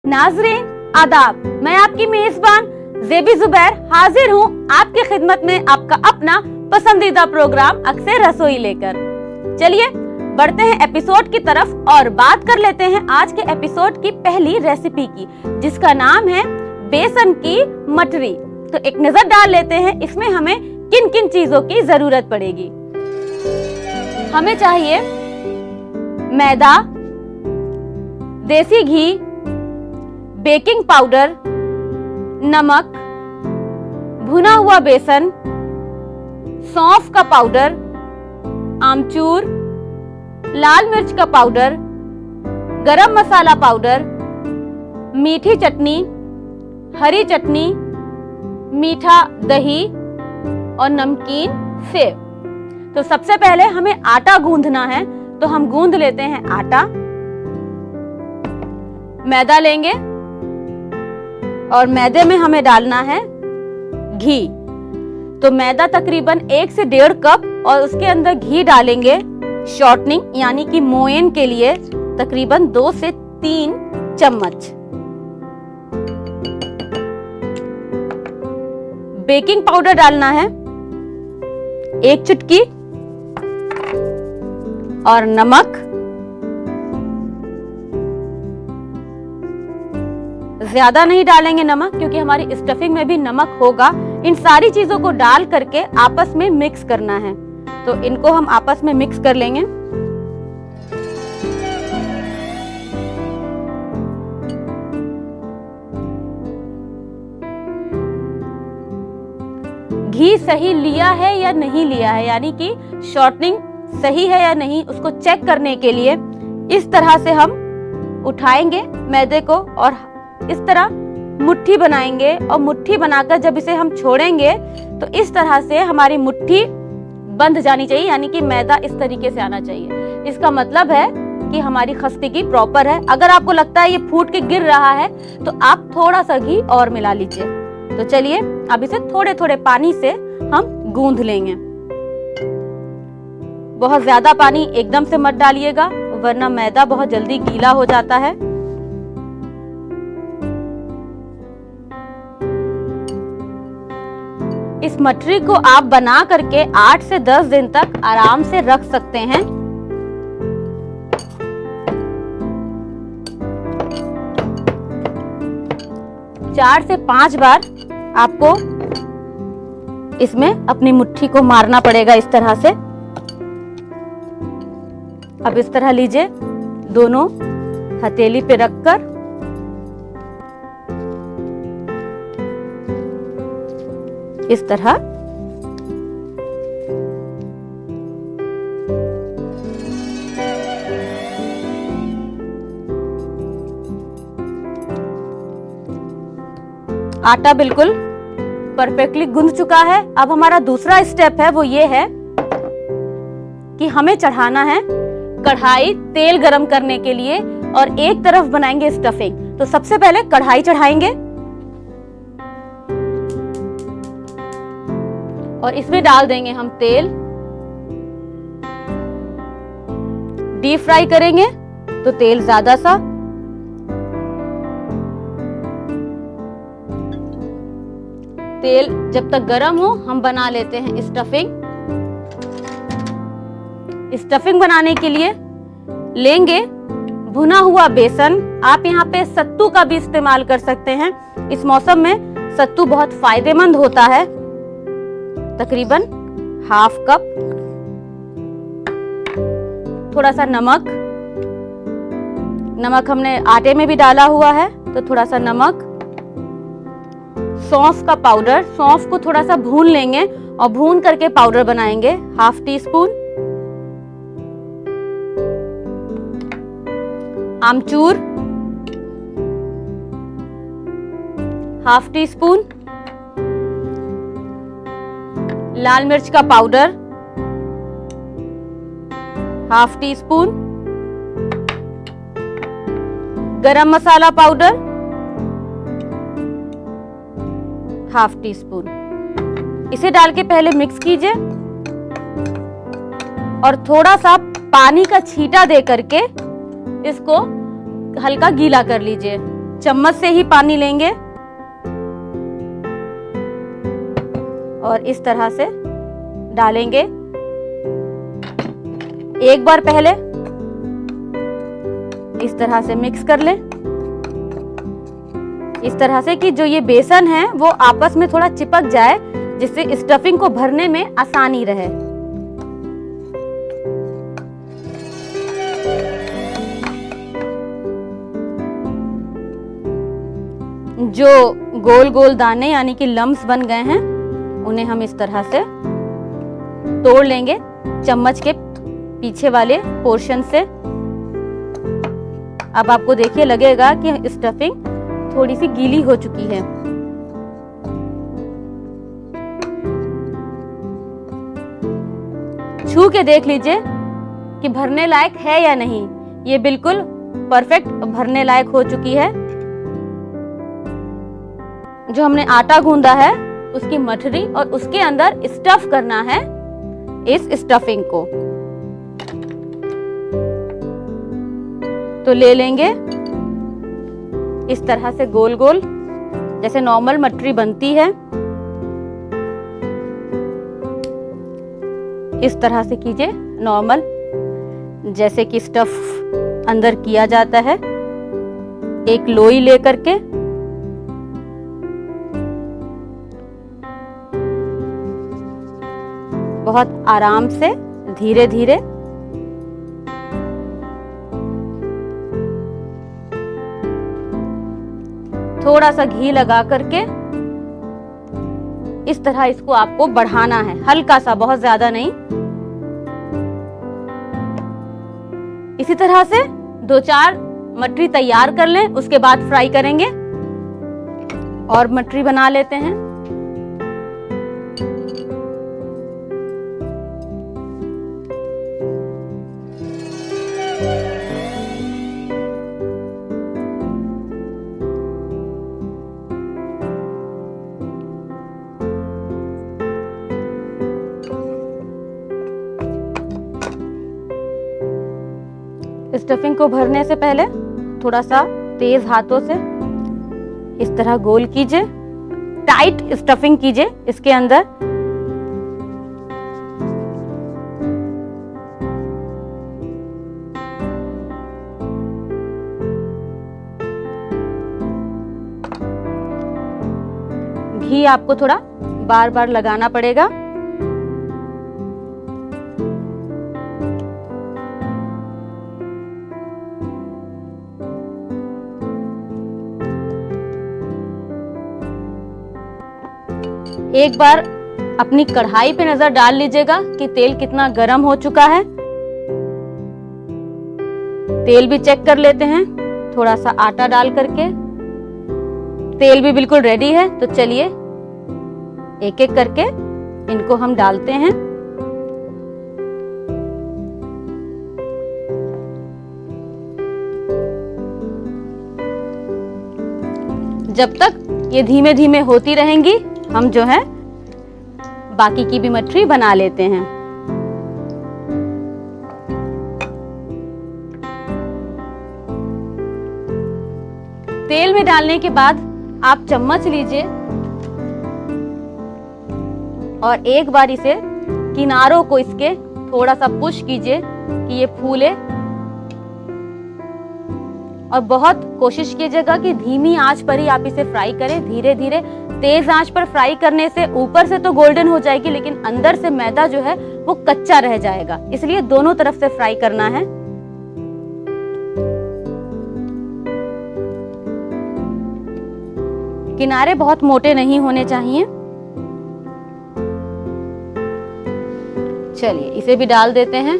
नाज़रीन आदाब, मैं आपकी मेजबान ज़ेबी ज़ुबैर हाजिर हूँ आपकी खिदमत में आपका अपना पसंदीदा प्रोग्राम अक्सर रसोई लेकर। चलिए बढ़ते हैं एपिसोड की तरफ और बात कर लेते हैं आज के एपिसोड की पहली रेसिपी की, जिसका नाम है बेसन की मठरी। तो एक नजर डाल लेते हैं इसमें हमें किन किन चीजों की जरूरत पड़ेगी। हमें चाहिए मैदा, देसी घी, बेकिंग पाउडर, नमक, भुना हुआ बेसन, सौंफ का पाउडर, आमचूर, लाल मिर्च का पाउडर, गरम मसाला पाउडर, मीठी चटनी, हरी चटनी, मीठा दही और नमकीन सेव। तो सबसे पहले हमें आटा गूंदना है, तो हम गूंद लेते हैं आटा। मैदा लेंगे और मैदे में हमें डालना है घी। तो मैदा तकरीबन 1 से 1.5 कप और उसके अंदर घी डालेंगे शॉर्टनिंग यानी कि मोयन के लिए तकरीबन 2 से 3 चम्मच। बेकिंग पाउडर डालना है 1 चुटकी और नमक ज्यादा नहीं डालेंगे नमक, क्योंकि हमारी स्टफिंग में भी नमक होगा। इन सारी चीजों को डाल करके आपस में मिक्स करना है। तो इनको हम आपस में मिक्स कर लेंगे। घी सही लिया है या नहीं लिया है, यानी कि शॉर्टनिंग सही है या नहीं, उसको चेक करने के लिए इस तरह से हम उठाएंगे मैदे को और इस तरह मुट्ठी बनाएंगे। और मुट्ठी बनाकर जब इसे हम छोड़ेंगे तो इस तरह से हमारी मुट्ठी बंध जानी चाहिए, यानी कि मैदा इस तरीके से आना चाहिए। इसका मतलब है कि हमारी खस्ती प्रॉपर है। अगर आपको लगता है ये फूट के गिर रहा है तो आप थोड़ा सा घी और मिला लीजिए। तो चलिए अब इसे थोड़े थोड़े पानी से हम गूंथ लेंगे। बहुत ज्यादा पानी एकदम से मत डालिएगा, वरना मैदा बहुत जल्दी गीला हो जाता है। इस मठरी को आप बना करके 8 से 10 दिन तक आराम से रख सकते हैं। चार से 5 बार आपको इसमें अपनी मुट्ठी को मारना पड़ेगा इस तरह से। अब इस तरह लीजिए, दोनों हथेली पे रखकर इस तरह आटा बिल्कुल परफेक्टली गूंथ चुका है। अब हमारा दूसरा स्टेप है, वो ये है कि हमें चढ़ाना है कढ़ाई तेल गरम करने के लिए और एक तरफ बनाएंगे स्टफिंग। तो सबसे पहले कढ़ाई चढ़ाएंगे और इसमें डाल देंगे हम तेल। डीप फ्राई करेंगे तो तेल ज्यादा सा। तेल जब तक गरम हो हम बना लेते हैं स्टफिंग। स्टफिंग बनाने के लिए लेंगे भुना हुआ बेसन। आप यहाँ पे सत्तू का भी इस्तेमाल कर सकते हैं। इस मौसम में सत्तू बहुत फायदेमंद होता है। तकरीबन 1/2 कप। थोड़ा सा नमक, नमक हमने आटे में भी डाला हुआ है तो थोड़ा सा नमक। सौंफ का पाउडर, सौंफ को थोड़ा सा भून लेंगे और भून करके पाउडर बनाएंगे 1/2 टीस्पून। आमचूर 1/2 टीस्पून। लाल मिर्च का पाउडर 1/2 टीस्पून। गरम मसाला पाउडर 1/2 टीस्पून। इसे डाल के पहले मिक्स कीजिए और थोड़ा सा पानी का छींटा दे करके इसको हल्का गीला कर लीजिए। चम्मच से ही पानी लेंगे और इस तरह से डालेंगे। एक बार पहले इस तरह से मिक्स कर लें, इस तरह से कि जो ये बेसन है वो आपस में थोड़ा चिपक जाए, जिससे स्टफिंग को भरने में आसानी रहे। जो गोल गोल दाने यानी कि लम्स बन गए हैं उन्हें हम इस तरह से तोड़ लेंगे चम्मच के पीछे वाले पोर्शन से। अब आपको देखिए लगेगा कि स्टफिंग थोड़ी सी गीली हो चुकी है। छू के देख लीजिए कि भरने लायक है या नहीं। ये बिल्कुल परफेक्ट भरने लायक हो चुकी है। जो हमने आटा गूंदा है उसकी मठरी और उसके अंदर स्टफ करना है इस स्टफिंग को। तो ले लेंगे इस तरह से गोल गोल, जैसे नॉर्मल मठरी बनती है इस तरह से कीजिए, नॉर्मल जैसे कि स्टफ अंदर किया जाता है। एक लोई लेकर के बहुत आराम से धीरे धीरे थोड़ा सा घी लगा करके इस तरह इसको आपको बढ़ाना है, हल्का सा, बहुत ज्यादा नहीं। इसी तरह से 2-4 मटरी तैयार कर लें, उसके बाद फ्राई करेंगे। और मटरी बना लेते हैं। स्टफिंग को भरने से पहले थोड़ा सा तेज हाथों से इस तरह गोल कीजिए, टाइट स्टफिंग कीजिए इसके अंदर। घी आपको थोड़ा बार बार लगाना पड़ेगा। एक बार अपनी कढ़ाई पे नजर डाल लीजिएगा कि तेल कितना गर्म हो चुका है। तेल भी चेक कर लेते हैं, थोड़ा सा आटा डाल करके। तेल भी बिल्कुल रेडी है। तो चलिए एक एक करके इनको हम डालते हैं। जब तक ये धीमे धीमे होती रहेंगी, हम जो है बाकी की भी मठरी बना लेते हैं। तेल में डालने के बाद आप चम्मच लीजिए और एक बार इसे किनारों को इसके थोड़ा सा पुश कीजिए कि ये फूले। और बहुत कोशिश कीजिएगा कि धीमी आंच पर ही आप इसे फ्राई करें, धीरे धीरे। तेज आंच पर फ्राई करने से ऊपर से तो गोल्डन हो जाएगी, लेकिन अंदर से मैदा जो है वो कच्चा रह जाएगा। इसलिए दोनों तरफ से फ्राई करना है। किनारे बहुत मोटे नहीं होने चाहिए। चलिए इसे भी डाल देते हैं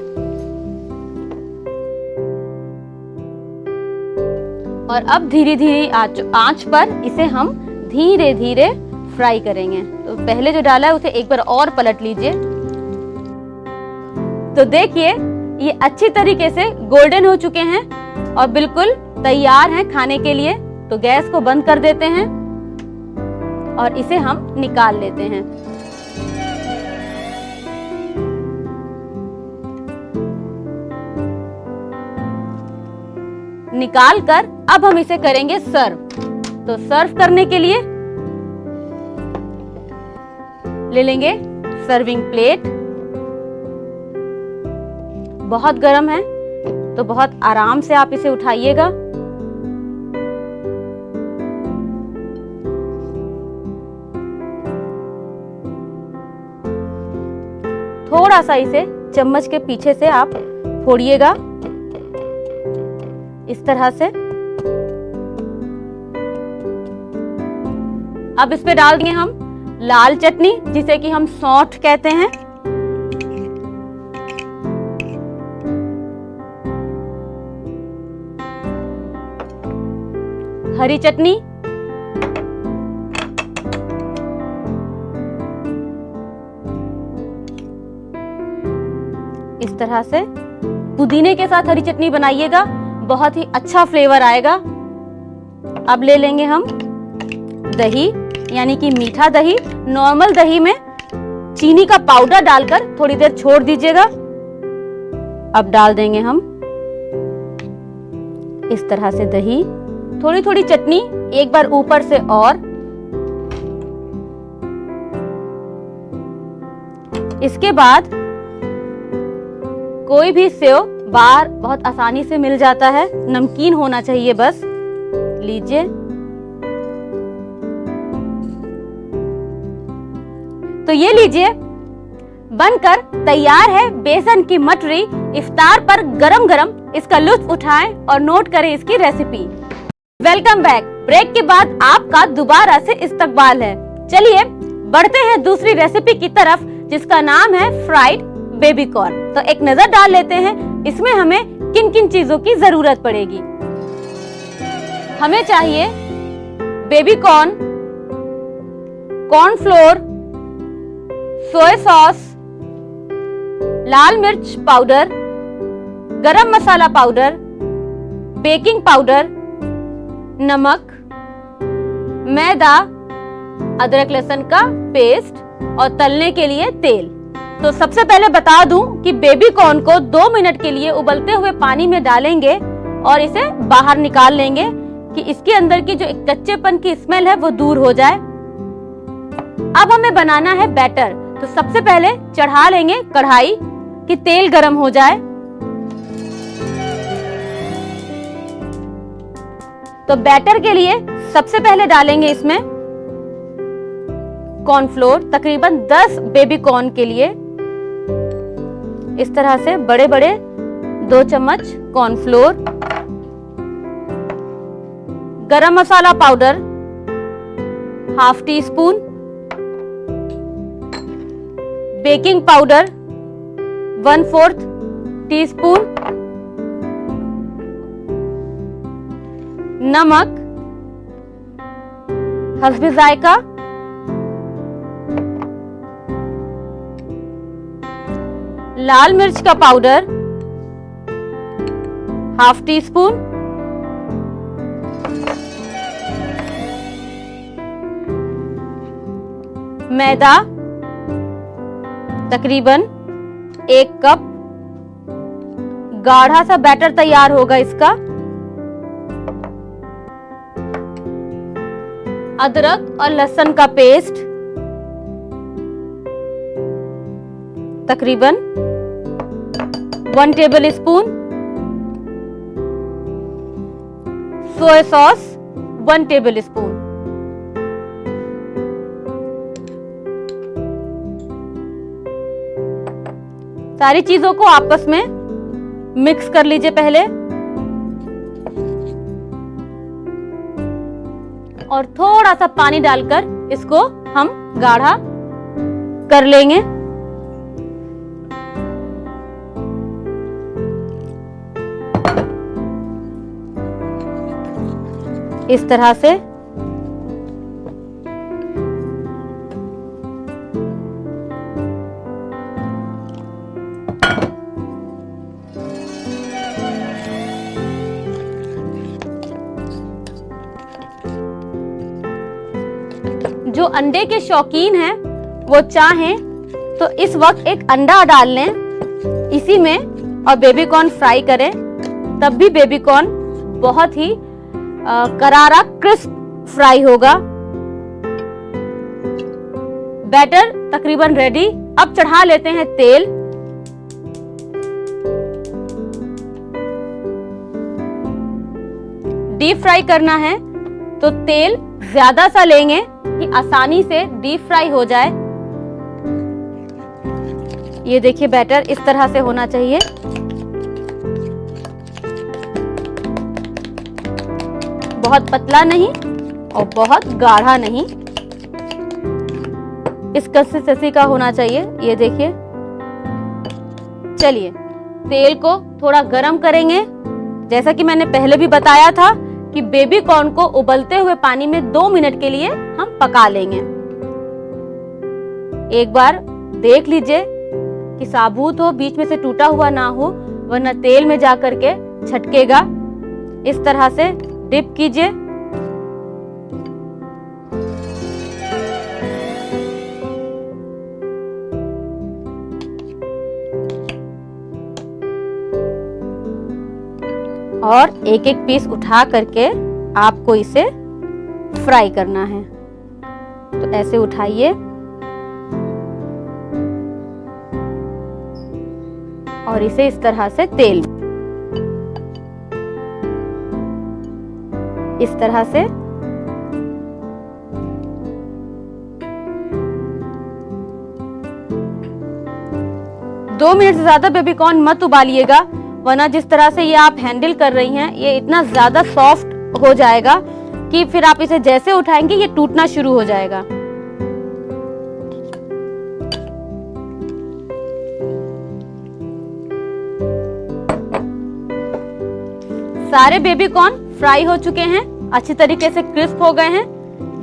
और अब धीरे धीरे आंच पर इसे हम धीरे धीरे फ्राई करेंगे। तो पहले जो डाला है उसे एक बार और पलट लीजिए। तो देखिए ये अच्छी तरीके से गोल्डन हो चुके हैं और बिल्कुल तैयार हैं खाने के लिए। तो गैस को बंद कर देते हैं और इसे हम निकाल लेते हैं। निकाल कर अब हम इसे करेंगे सर्व। तो सर्व करने के लिए ले लेंगे सर्विंग प्लेट। बहुत गर्म है तो बहुत आराम से आप इसे उठाइएगा। थोड़ा सा इसे चम्मच के पीछे से आप फोड़िएगा इस तरह से। अब इस पे डाल देंगे हम लाल चटनी, जिसे कि हम सौंठ कहते हैं। हरी चटनी, इस तरह से पुदीने के साथ हरी चटनी बनाइएगा, बहुत ही अच्छा फ्लेवर आएगा। अब ले लेंगे हम दही, यानी कि मीठा दही। नॉर्मल दही में चीनी का पाउडर डालकर थोड़ी देर छोड़ दीजिएगा। अब डाल देंगे हम इस तरह से दही, थोड़ी थोड़ी चटनी एक बार ऊपर से और। इसके बाद कोई भी सेव बाहर बहुत आसानी से मिल जाता है, नमकीन होना चाहिए बस। लीजिए, तो ये लीजिए, बनकर तैयार है बेसन की मठरी। इफ्तार पर गरम गरम इसका लुत्फ उठाएं और नोट करें इसकी रेसिपी। Welcome back. ब्रेक के बाद आपका दोबारा से इस्तकबाल है। चलिए बढ़ते हैं दूसरी रेसिपी की तरफ, जिसका नाम है फ्राइड बेबी कॉर्न। तो एक नजर डाल लेते हैं इसमें हमें किन किन चीजों की जरूरत पड़ेगी। हमें चाहिए baby corn, cornflour, soya sauce, लाल मिर्च पाउडर, गरम मसाला पाउडर, बेकिंग पाउडर, नमक, मैदा, अदरक लहसुन का पेस्ट और तलने के लिए तेल। तो सबसे पहले बता दूं कि बेबी कॉर्न को 2 मिनट के लिए उबलते हुए पानी में डालेंगे और इसे बाहर निकाल लेंगे कि इसके अंदर की जो एक कच्चेपन की स्मेल है वो दूर हो जाए। अब हमें बनाना है बैटर। तो सबसे पहले चढ़ा लेंगे कढ़ाई कि तेल गरम हो जाए। तो बैटर के लिए सबसे पहले डालेंगे इसमें कॉर्नफ्लोर, तकरीबन 10 बेबी कॉर्न के लिए। इस तरह से बड़े बड़े 2 चम्मच cornflour, garam masala powder ½ teaspoon, baking powder 1/4 teaspoon, नमक हस्बे जायका, लाल मिर्च का पाउडर ½ टीस्पून, मैदा तकरीबन 1 कप। गाढ़ा सा बैटर तैयार होगा इसका। अदरक और लहसुन का पेस्ट तकरीबन 1 table spoon, soya sauce 1 table spoon. सारी चीजों को आपस में मिक्स कर लीजिए पहले और थोड़ा सा पानी डालकर इसको हम गाढ़ा कर लेंगे। इस तरह से जो अंडे के शौकीन हैं वो चाहें तो इस वक्त एक अंडा डाल लें इसी में और बेबी कॉर्न फ्राई करें, तब भी बेबी कॉर्न बहुत ही करारा क्रिस्प फ्राई होगा। बैटर तकरीबन रेडी। अब चढ़ा लेते हैं तेल। डीप फ्राई करना है तो तेल ज्यादा सा लेंगे कि आसानी से डीप फ्राई हो जाए। ये देखिए बैटर इस तरह से होना चाहिए। बहुत पतला नहीं और बहुत गाढ़ा नहीं, इस कंसिस्टेंसी का होना चाहिए। ये देखिए। चलिए तेल को थोड़ा गरम करेंगे। जैसा कि मैंने पहले भी बताया था कि बेबी कॉर्न को उबलते हुए पानी में 2 मिनट के लिए हम पका लेंगे। एक बार देख लीजिए कि साबुत हो, बीच में से टूटा हुआ ना हो, वरना तेल में जा करके छटकेगा। इस तरह से डिप कीजिए। और एक एक पीस उठा करके आपको इसे फ्राई करना है। तो ऐसे उठाइए और इसे इस तरह से तेल, इस तरह से दो मिनट से ज्यादा बेबी कॉर्न मत उबालिएगा, वरना जिस तरह से ये आप हैंडल कर रही हैं ये इतना ज्यादा सॉफ्ट हो जाएगा कि फिर आप इसे जैसे उठाएंगे ये टूटना शुरू हो जाएगा। सारे बेबी कॉर्न फ्राई हो चुके हैं, अच्छी तरीके से क्रिस्प हो गए हैं।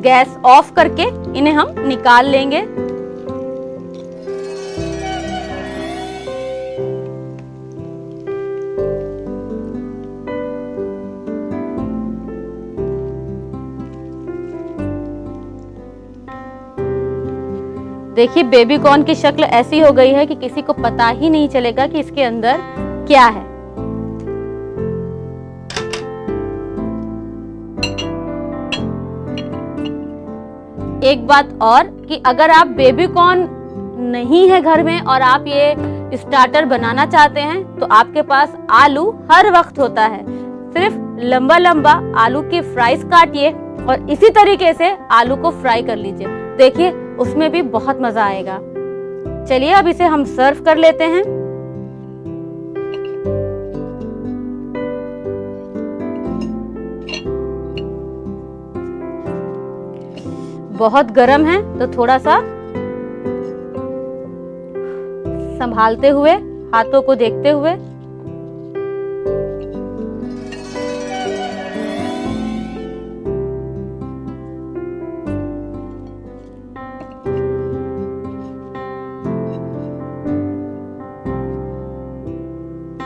गैस ऑफ करके इन्हें हम निकाल लेंगे। देखिए बेबी कॉर्न की शक्ल ऐसी हो गई है कि किसी को पता ही नहीं चलेगा कि इसके अंदर क्या है। एक बात और कि अगर आप बेबी कॉर्न नहीं है घर में और आप ये स्टार्टर बनाना चाहते हैं तो आपके पास आलू हर वक्त होता है। सिर्फ लंबा लंबा आलू के फ्राइज काटिए और इसी तरीके से आलू को फ्राई कर लीजिए। देखिए उसमें भी बहुत मजा आएगा। चलिए अब इसे हम सर्व कर लेते हैं। बहुत गर्म है तो थोड़ा सा संभालते हुए, हाथों को देखते हुए।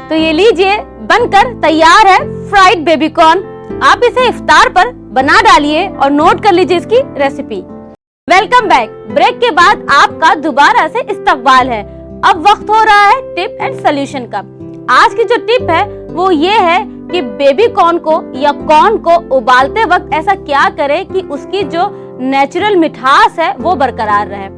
तो ये लीजिए बनकर तैयार है फ्राइड बेबी कॉर्न। आप इसे इफ्तार पर बना डालिए और नोट कर लीजिए इसकी रेसिपी। Welcome back. ब्रेक के बाद आपका दोबारा से इस्तकबाल है। अब वक्त हो रहा है टिप एंड सोल्यूशन का। आज की जो टिप है वो ये है कि बेबी कॉर्न को या कॉर्न को उबालते वक्त ऐसा क्या करें कि उसकी जो नेचुरल मिठास है वो बरकरार रहे।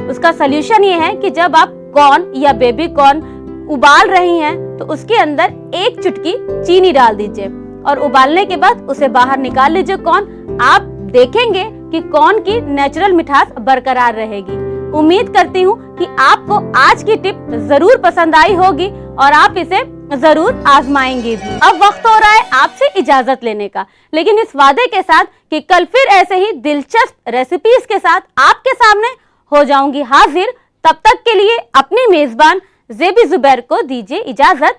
उसका सोल्यूशन ये है कि जब आप कॉर्न या बेबी कॉर्न उबाल रही हैं तो उसके अंदर एक चुटकी चीनी डाल दीजिए और उबालने के बाद उसे बाहर निकाल लीजिए कॉर्न। आप देखेंगे कि कॉर्न की नेचुरल मिठास बरकरार रहेगी। उम्मीद करती हूँ कि आपको आज की टिप जरूर पसंद आई होगी और आप इसे जरूर आजमाएंगे भी। अब वक्त हो रहा है आपसे इजाजत लेने का, लेकिन इस वादे के साथ कि कल फिर ऐसे ही दिलचस्प रेसिपीज के साथ आपके सामने हो जाऊंगी हाजिर। तब तक के लिए अपनी मेजबान ज़ेबी ज़ुबैर को दीजिए इजाजत।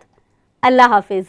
अल्लाह हाफिज।